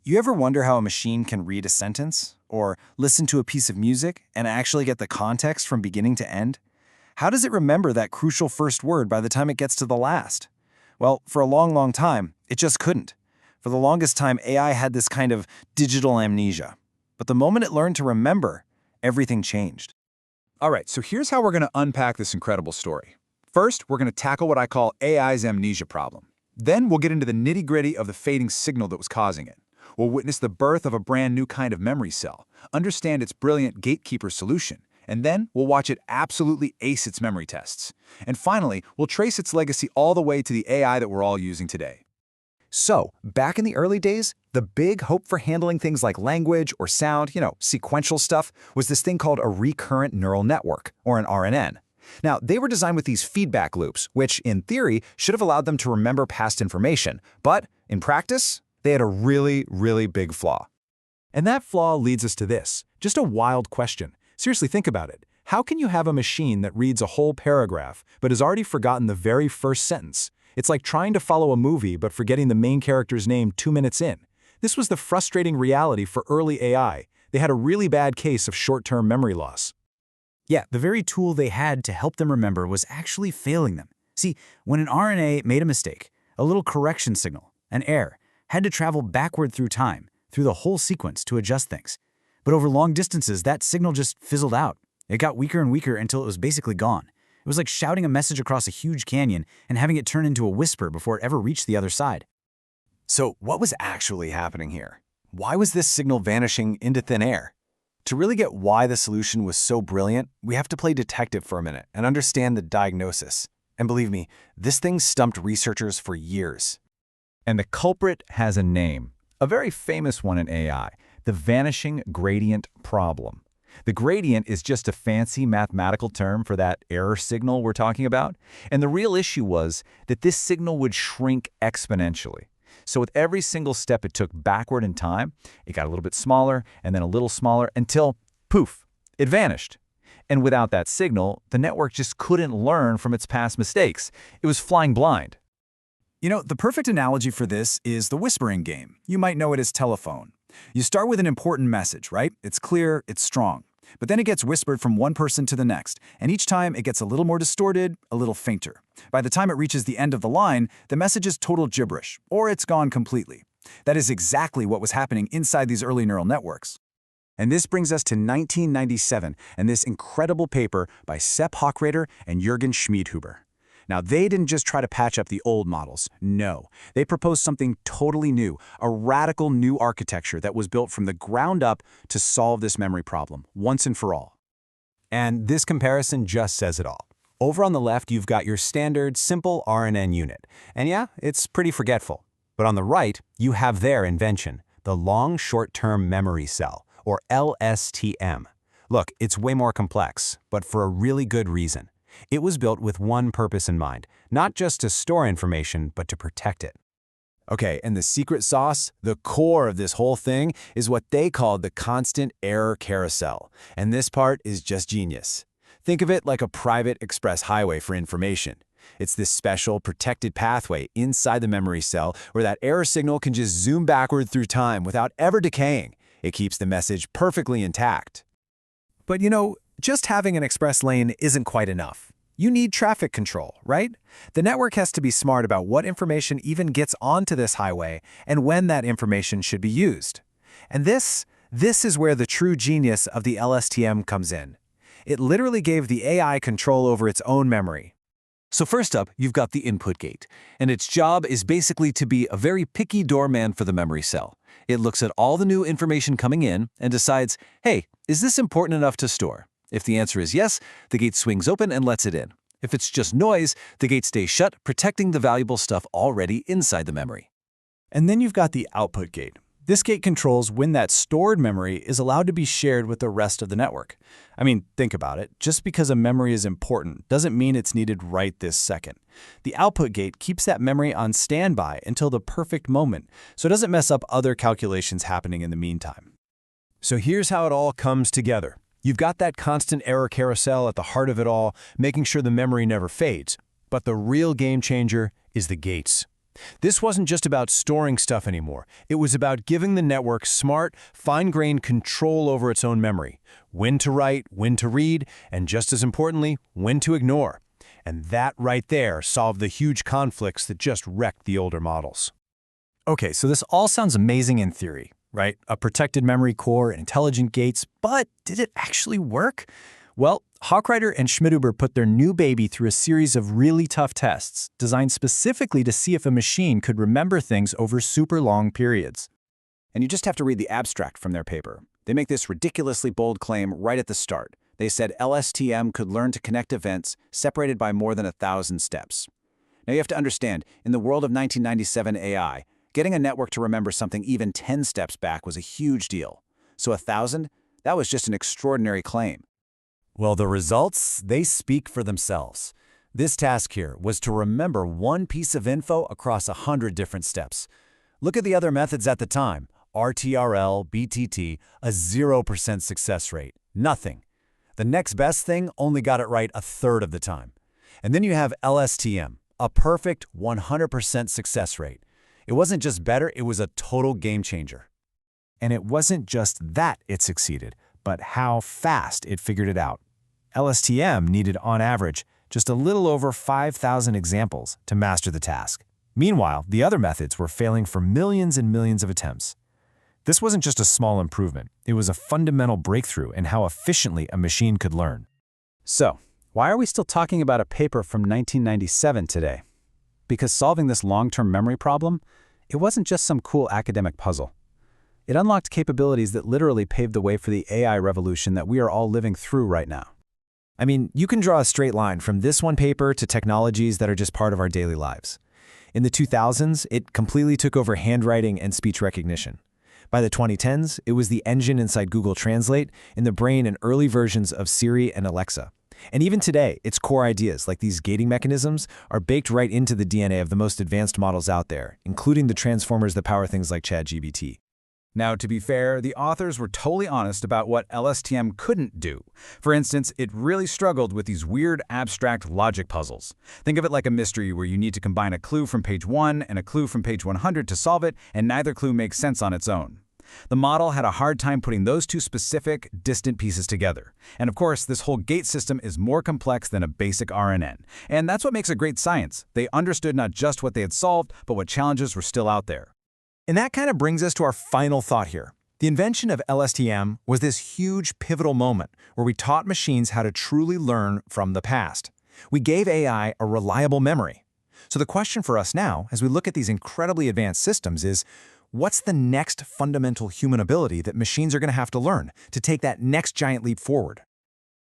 You ever wonder how a machine can read a sentence or listen to a piece of music and actually get the context from beginning to end? How does it remember that crucial first word by the time it gets to the last? Well, for a long time, it just couldn't. For the longest time, AI had this kind of digital amnesia. But the moment it learned to remember, everything changed. All right, so here's how we're going to unpack this incredible story. First, we're going to tackle what I call AI's amnesia problem. Then we'll get into the nitty-gritty of the fading signal that was causing it. We'll witness the birth of a brand new kind of memory cell, understand its brilliant gatekeeper solution, and then we'll watch it absolutely ace its memory tests. And finally, we'll trace its legacy all the way to the AI that we're all using today. So, back in the early days, the big hope for handling things like language or sound, sequential stuff, was this thing called a recurrent neural network, or an RNN. Now, they were designed with these feedback loops, which, in theory, should have allowed them to remember past information. But, in practice, they had a really big flaw. And that flaw leads us to this. Just a wild question. Seriously, think about it. How can you have a machine that reads a whole paragraph but has already forgotten the very first sentence? It's like trying to follow a movie but forgetting the main character's name 2 minutes in. This was the frustrating reality for early AI. They had a really bad case of short-term memory loss. Yeah, the very tool they had to help them remember was actually failing them. See, when an RNA made a mistake, a little correction signal, an error, had to travel backward through time, through the whole sequence to adjust things. But over long distances, that signal just fizzled out. It got weaker and weaker until it was basically gone. It was like shouting a message across a huge canyon and having it turn into a whisper before it ever reached the other side. So, what was actually happening here? Why was this signal vanishing into thin air? To really get why the solution was so brilliant, we have to play detective for a minute and understand the diagnosis. And believe me, this thing stumped researchers for years. And the culprit has a name, a very famous one in AI, the vanishing gradient problem. The gradient is just a fancy mathematical term for that error signal we're talking about. And the real issue was that this signal would shrink exponentially. So with every single step it took backward in time, it got a little bit smaller and then a little smaller until, poof, it vanished. And without that signal, the network just couldn't learn from its past mistakes. It was flying blind. The perfect analogy for this is the whispering game. You might know it as telephone. You start with an important message, right? It's clear, it's strong. But then it gets whispered from one person to the next, and each time it gets a little more distorted, a little fainter. By the time it reaches the end of the line, the message is total gibberish, or it's gone completely. That is exactly what was happening inside these early neural networks. And this brings us to 1997 and this incredible paper by Hochreiter and Schmidhuber. Now, they didn't just try to patch up the old models. No, they proposed something totally new, a radical new architecture that was built from the ground up to solve this memory problem, once and for all. And this comparison just says it all. Over on the left, you've got your standard, simple RNN unit. And yeah, it's pretty forgetful. But on the right, you have their invention, the long short-term memory cell, or LSTM. Look, it's way more complex, but for a really good reason. It was built with one purpose in mind, not just to store information, but to protect it. Okay, and the secret sauce, the core of this whole thing, is what they called the constant error carousel. And this part is just genius. Think of it like a private express highway for information. It's this special protected pathway inside the memory cell where that error signal can just zoom backward through time without ever decaying. It keeps the message perfectly intact. But just having an express lane isn't quite enough. You need traffic control, right? The network has to be smart about what information even gets onto this highway and when that information should be used. And this is where the true genius of the LSTM comes in. It literally gave the AI control over its own memory. So first up, you've got the input gate, and its job is basically to be a very picky doorman for the memory cell. It looks at all the new information coming in and decides, hey, is this important enough to store? If the answer is yes, the gate swings open and lets it in. If it's just noise, the gate stays shut, protecting the valuable stuff already inside the memory. And then you've got the output gate. This gate controls when that stored memory is allowed to be shared with the rest of the network. I mean, think about it. Just because a memory is important doesn't mean it's needed right this second. The output gate keeps that memory on standby until the perfect moment, so it doesn't mess up other calculations happening in the meantime. So here's how it all comes together. You've got that constant error carousel at the heart of it all, making sure the memory never fades. But the real game changer is the gates. This wasn't just about storing stuff anymore. It was about giving the network smart, fine-grained control over its own memory. When to write, when to read, and just as importantly, when to ignore. And that right there solved the huge conflicts that just wrecked the older models. Okay, so this all sounds amazing in theory, right? A protected memory core and intelligent gates, but did it actually work? Well, Hochreiter and Schmidhuber put their new baby through a series of really tough tests, designed specifically to see if a machine could remember things over super long periods. And you just have to read the abstract from their paper. They make this ridiculously bold claim right at the start. They said LSTM could learn to connect events separated by more than 1,000 steps. Now you have to understand, in the world of 1997 AI, getting a network to remember something even 10 steps back was a huge deal. So 1,000? That was just an extraordinary claim. Well, the results, they speak for themselves. This task here was to remember one piece of info across 100 different steps. Look at the other methods at the time. RTRL, BTT, a 0% success rate. Nothing. The next best thing only got it right a third of the time. And then you have LSTM, a perfect 100% success rate. It wasn't just better, it was a total game changer. And it wasn't just that it succeeded, but how fast it figured it out. LSTM needed, on average, just a little over 5,000 examples to master the task. Meanwhile, the other methods were failing for millions and millions of attempts. This wasn't just a small improvement, it was a fundamental breakthrough in how efficiently a machine could learn. So, why are we still talking about a paper from 1997 today? Because solving this long-term memory problem, it wasn't just some cool academic puzzle. It unlocked capabilities that literally paved the way for the AI revolution that we are all living through right now. I mean, you can draw a straight line from this one paper to technologies that are just part of our daily lives. In the 2000s, it completely took over handwriting and speech recognition. By the 2010s, it was the engine inside Google Translate, in the brain and early versions of Siri and Alexa. And even today, its core ideas, like these gating mechanisms, are baked right into the DNA of the most advanced models out there, including the transformers that power things like ChatGPT. Now, to be fair, the authors were totally honest about what LSTM couldn't do. For instance, it really struggled with these weird, abstract logic puzzles. Think of it like a mystery where you need to combine a clue from page 1 and a clue from page 100 to solve it, and neither clue makes sense on its own. The model had a hard time putting those two specific, distant pieces together. And of course, this whole gate system is more complex than a basic RNN. And that's what makes it great science. They understood not just what they had solved, but what challenges were still out there. And that kind of brings us to our final thought here. The invention of LSTM was this huge pivotal moment where we taught machines how to truly learn from the past. We gave AI a reliable memory. So the question for us now, as we look at these incredibly advanced systems, is what's the next fundamental human ability that machines are going to have to learn to take that next giant leap forward?